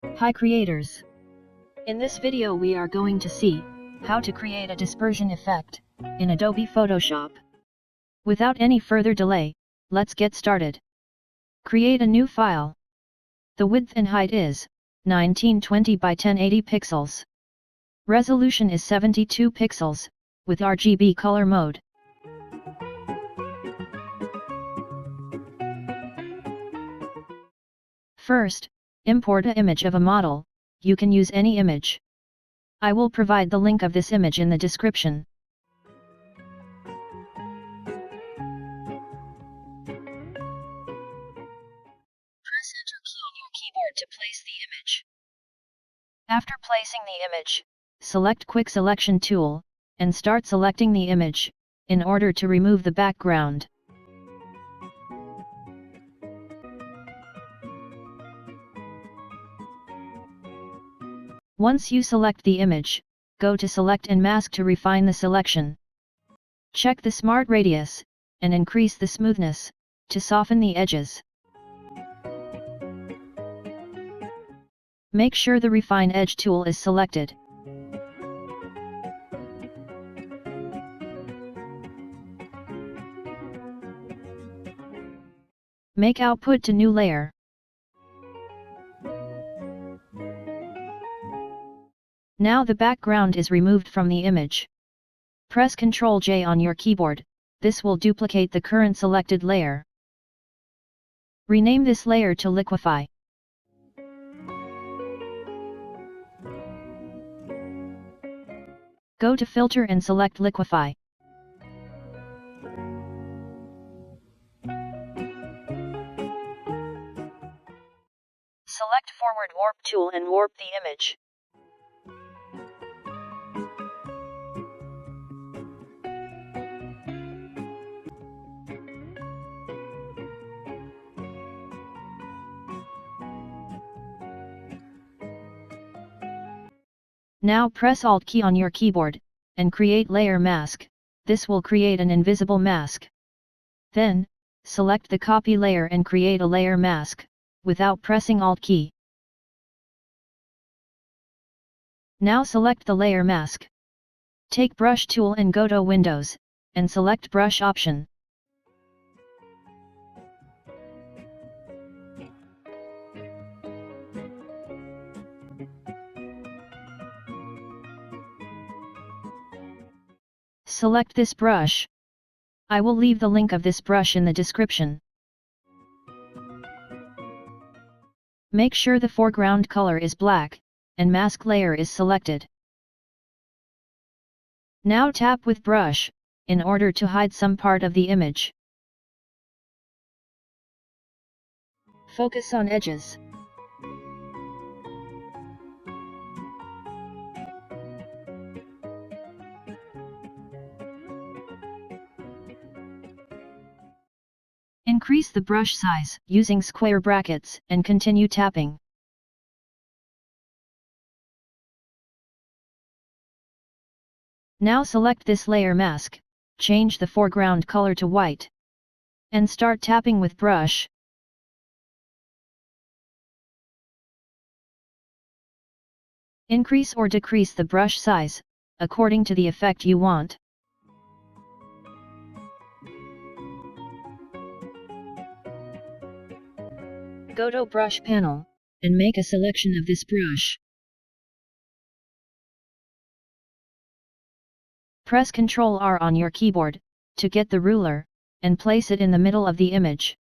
Hi creators! In this video we are going to see how to create a dispersion effect in Adobe Photoshop. Without any further delay, let's get started. Create a new file. The width and height is 1920 by 1080 pixels. Resolution is 72 pixels, with RGB color mode. First, import an image of a model. You can use any image. I will provide the link of this image in the description. Press Enter key on your keyboard to place the image. After placing the image, select Quick Selection tool, and start selecting the image, in order to remove the background. Once you select the image, go to Select and Mask to refine the selection. Check the Smart Radius, and increase the smoothness, to soften the edges. Make sure the Refine Edge tool is selected. Make output to new layer. Now the background is removed from the image. Press Ctrl J on your keyboard, this will duplicate the current selected layer. Rename this layer to Liquify. Go to Filter and select Liquify. Select Forward Warp tool and warp the image. Now press Alt key on your keyboard, and create Layer Mask. This will create an invisible mask. Then, select the copy layer and create a layer mask, without pressing Alt key. Now select the layer mask. Take Brush tool and go to Windows, and select Brush option. Select this brush. I will leave the link of this brush in the description. Make sure the foreground color is black, and mask layer is selected. Now tap with brush, in order to hide some part of the image. Focus on edges. Increase the brush size using square brackets and continue tapping. Now select this layer mask, change the foreground color to white, and start tapping with brush. Increase or decrease the brush size, according to the effect you want. Go to Brush panel, and make a selection of this brush. Press Ctrl R on your keyboard, to get the ruler, and place it in the middle of the image.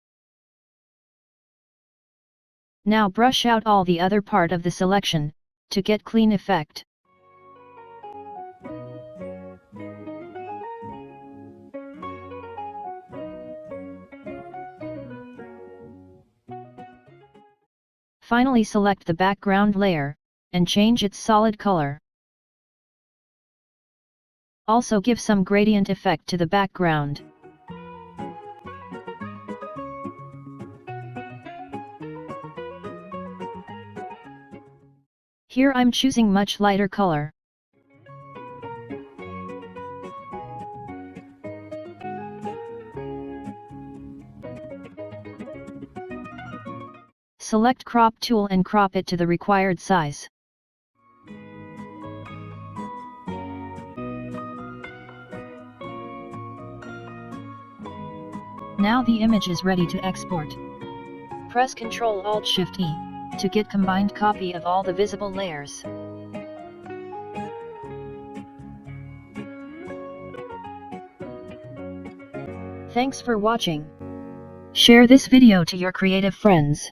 Now brush out all the other part of the selection, to get clean effect. Finally select the background layer, and change its solid color. Also give some gradient effect to the background. Here I'm choosing much lighter color. Select Crop tool and crop it to the required size. Now the image is ready to export. Press Ctrl-Alt-Shift-E to get combined copy of all the visible layers. Thanks for watching. Share this video to your creative friends.